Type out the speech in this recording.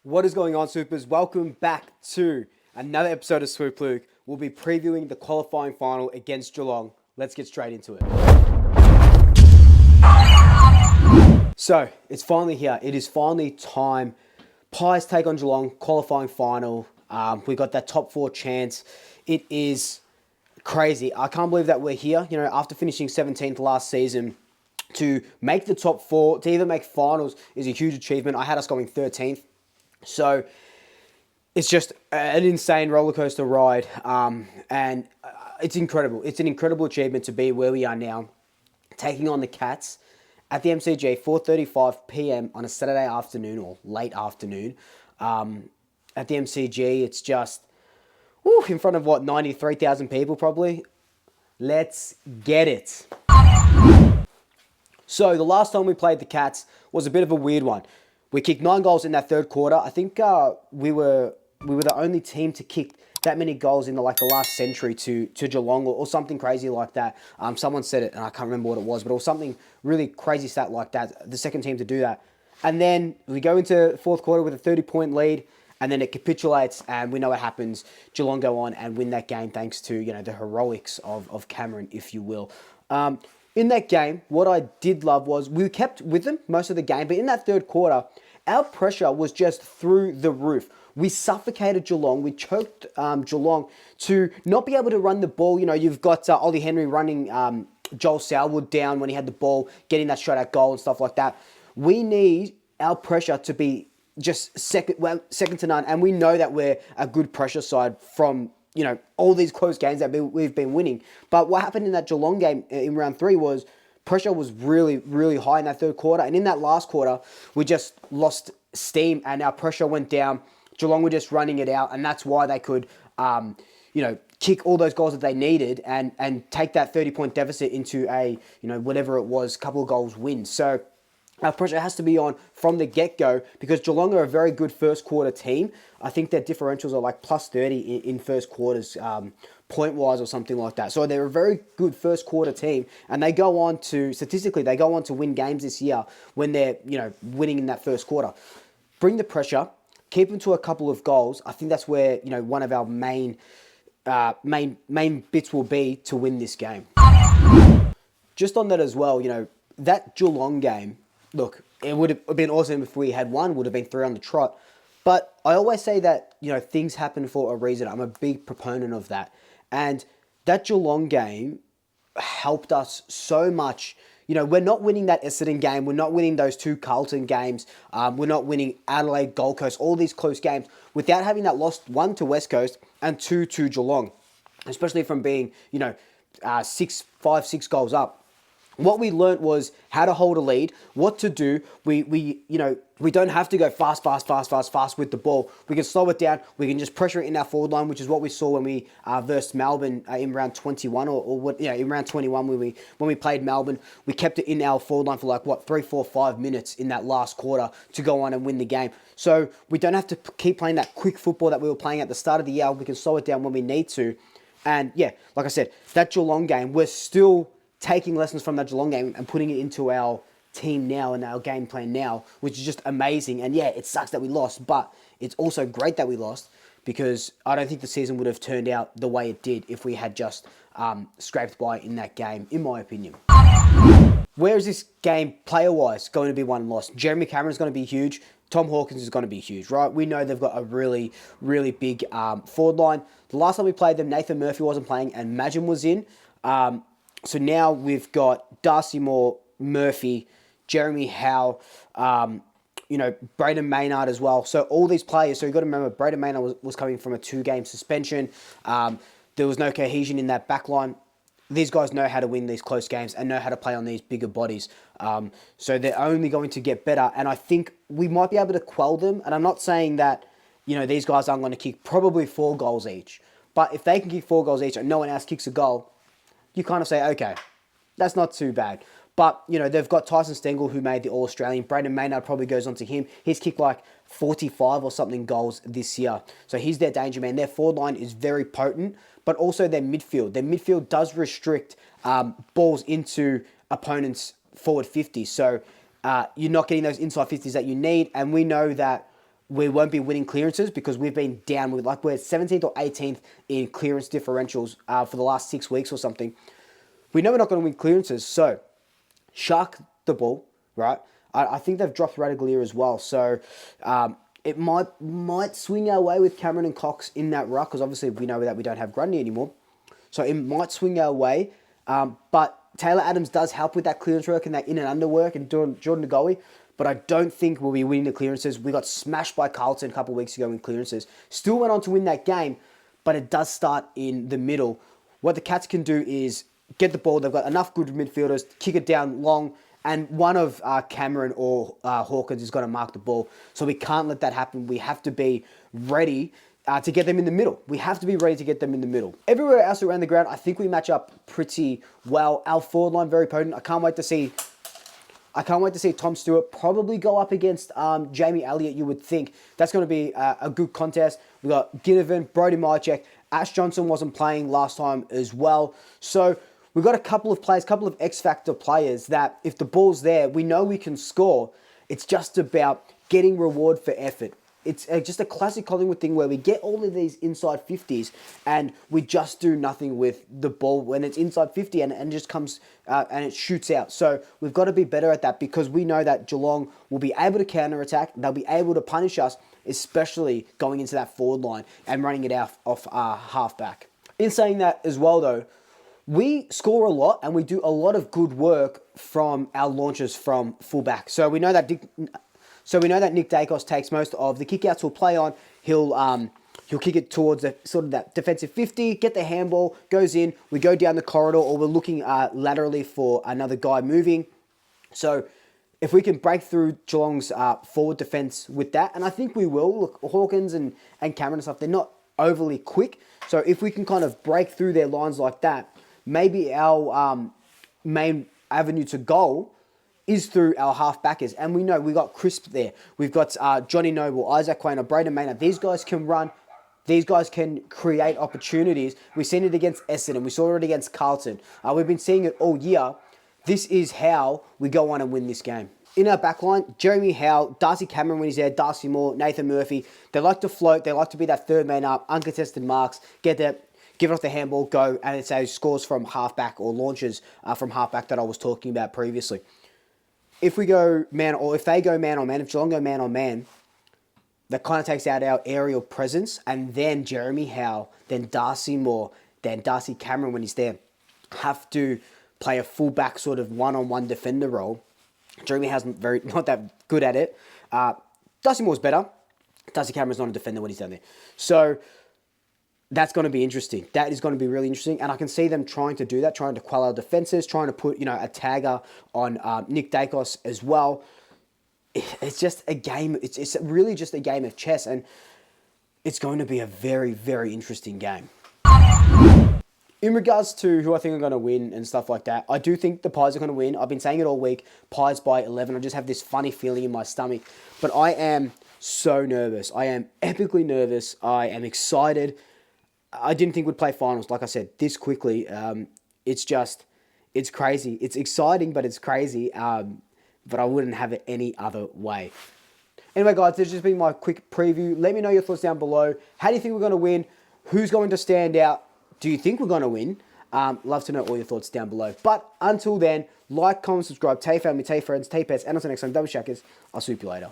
What is going on, Supers? Welcome back to another episode of Swoop Luke. We'll be previewing the qualifying final against Geelong. Let's get straight into it. So, it's finally here. It is finally time. Pies take on Geelong, qualifying final. We got that top four chance. It is crazy. I can't believe that we're here. You know, after finishing 17th last season, to make the top four, to even make finals is a huge achievement. I had us going 13th. So it's just an insane roller coaster ride, and it's incredible. It's an incredible achievement to be where we are now, taking on the Cats at the MCG, 4:35 p.m. on a Saturday afternoon or late afternoon. At the MCG, it's just in front of 93,000 people probably. Let's get it. So the last time we played the Cats was a bit of a weird one. We kicked 9 goals in that third quarter. I think we were the only team to kick that many goals in the last century to Geelong or something crazy like that. Someone said it and I can't remember what it was, but it was something really crazy stat like that. The second team to do that, and then we go into fourth quarter with a 30-point lead, and then it capitulates, and we know what happens. Geelong go on and win that game thanks to the heroics of Cameron, if you will. In that game, what I did love was we kept with them most of the game, but in that third quarter, our pressure was just through the roof. We suffocated Geelong. We choked Geelong to not be able to run the ball. You know, you've got Ollie Henry running Joel Selwood down when he had the ball, getting that shot at goal and stuff like that. We need our pressure to be just second to none, and we know that we're a good pressure side from all these close games that we've been winning. But what happened in that Geelong game in round 3 was pressure was really, really high in that third quarter. And in that last quarter, we just lost steam and our pressure went down. Geelong were just running it out. And that's why they could, kick all those goals that they needed and take that 30-point deficit into a, whatever it was, couple of goals win. So our pressure has to be on from the get-go because Geelong are a very good first quarter team. I think their differentials are like plus 30 in first quarters, point-wise or something like that. So they're a very good first quarter team, and they go on to, statistically, they go on to win games this year when they're, winning in that first quarter. Bring the pressure, keep them to a couple of goals. I think that's where, one of our main bits will be to win this game. Just on that as well, that Geelong game, look, it would have been awesome if we had won, would have been 3 on the trot. But I always say that, things happen for a reason. I'm a big proponent of that. And that Geelong game helped us so much. We're not winning that Essendon game. We're not winning those 2 Carlton games. We're not winning Adelaide, Gold Coast, all these close games without having that lost 1 to West Coast and 2 to Geelong. Especially from being, 5-6 goals up. What we learnt was how to hold a lead, what to do. We don't have to go fast with the ball. We can slow it down. We can just pressure it in our forward line, which is what we saw when we versed Melbourne in round 21 in round 21 when we played Melbourne. We kept it in our forward line for 3, 4, 5 minutes in that last quarter to go on and win the game. So we don't have to keep playing that quick football that we were playing at the start of the year. We can slow it down when we need to. And yeah, like I said, that Geelong game, we're still taking lessons from that Geelong game and putting it into our team now and our game plan now, which is just amazing. And yeah, it sucks that we lost, but it's also great that we lost because I don't think the season would have turned out the way it did if we had just scraped by in that game, in my opinion. Where is this game, player-wise, going to be won and lost? Jeremy Cameron is going to be huge. Tom Hawkins is going to be huge, right? We know they've got a really, really big forward line. The last time we played them, Nathan Murphy wasn't playing and Madgen was in. So now we've got Darcy Moore, Murphy, Jeremy Howe, Braden Maynard as well. So all these players, so you've got to remember, Braden Maynard was coming from a 2-game suspension. There was no cohesion in that back line. These guys know how to win these close games and know how to play on these bigger bodies. So they're only going to get better. And I think we might be able to quell them. And I'm not saying that, these guys aren't going to kick probably 4 goals each. But if they can kick 4 goals each and no one else kicks a goal, you kind of say, okay, that's not too bad. But, they've got Tyson Stengel, who made the All-Australian. Braden Maynard probably goes on to him. He's kicked 45 or something goals this year. So he's their danger man. Their forward line is very potent, but also their midfield. Their midfield does restrict balls into opponents' forward 50s. So you're not getting those inside 50s that you need. And we know that we won't be winning clearances because we've been down. We're 17th or 18th in clearance differentials for the last 6 weeks or something. We know we're not going to win clearances, so shark the ball, right? I think they've dropped Radaglia as well, so it might swing our way with Cameron and Cox in that ruck, because obviously we know that we don't have Grundy anymore, so it might swing our way, but Taylor Adams does help with that clearance work and that in and under work, and Jordan Ngowi, but I don't think we'll be winning the clearances. We got smashed by Carlton a couple of weeks ago in clearances. Still went on to win that game, but it does start in the middle. What the Cats can do is get the ball. They've got enough good midfielders, kick it down long, and one of Cameron or Hawkins is going to mark the ball. So we can't let that happen. We have to be ready to get them in the middle. We have to be ready to get them in the middle. Everywhere else around the ground, I think we match up pretty well. Our forward line, very potent. I can't wait to see Tom Stewart probably go up against Jamie Elliott, you would think. That's going to be a good contest. We got Ginnivan, Brody Mychek. Ash Johnson wasn't playing last time as well. So we've got a couple of players, couple of X-Factor players that if the ball's there, we know we can score. It's just about getting reward for effort. It's just a classic Collingwood thing where we get all of these inside 50s and we just do nothing with the ball when it's inside 50 and it just comes and it shoots out. So we've got to be better at that because we know that Geelong will be able to counter-attack. They'll be able to punish us, especially going into that forward line and running it out off our halfback. In saying that as well though, we score a lot and we do a lot of good work from our launches from fullback. So we know that Nick Dacos takes most of the kickouts he'll play on. He'll kick it towards that defensive 50, get the handball, goes in, we go down the corridor, or we're looking laterally for another guy moving. So if we can break through Geelong's forward defence with that, and I think we will. Look, Hawkins and Cameron and stuff, they're not overly quick. So if we can kind of break through their lines like that, maybe our main avenue to goal is through our half-backers. And we know we got Crisp there. We've got Johnny Noble, Isaac Quaynor, Braden Maynard. These guys can run. These guys can create opportunities. We've seen it against Essendon. We saw it against Carlton. We've been seeing it all year. This is how we go on and win this game. In our backline, Jeremy Howe, Darcy Cameron when he's there, Darcy Moore, Nathan Murphy. They like to float. They like to be that third man up, uncontested marks, get there, give it off the handball, go, and it's those scores from halfback or launches from halfback that I was talking about previously. If we go man, or if they go man on man, if Geelong go man on man, that kind of takes out our aerial presence, and then Jeremy Howe, then Darcy Moore, then Darcy Cameron when he's there, have to play a fullback sort of one-on-one defender role. Jeremy Howe's not that good at it. Darcy Moore's better. Darcy Cameron's not a defender when he's down there. So that's going to be interesting. That is going to be really interesting. And I can see them trying to do that, trying to quell our defenses, trying to put, a tagger on Nick Dacos as well. It's just a game. It's really just a game of chess. And it's going to be a very, very interesting game. In regards to who I think are going to win and stuff like that, I do think the Pies are going to win. I've been saying it all week. Pies by 11. I just have this funny feeling in my stomach. But I am so nervous. I am epically nervous. I am excited. I didn't think we'd play finals, like I said, this quickly. It's crazy. It's exciting, but it's crazy. But I wouldn't have it any other way. Anyway, guys, this has just been my quick preview. Let me know your thoughts down below. How do you think we're going to win? Who's going to stand out? Do you think we're going to win? Love to know all your thoughts down below. But until then, like, comment, subscribe, tell your family, tell your friends, tell your pets, and until next time, double shackers. I'll swoop you later.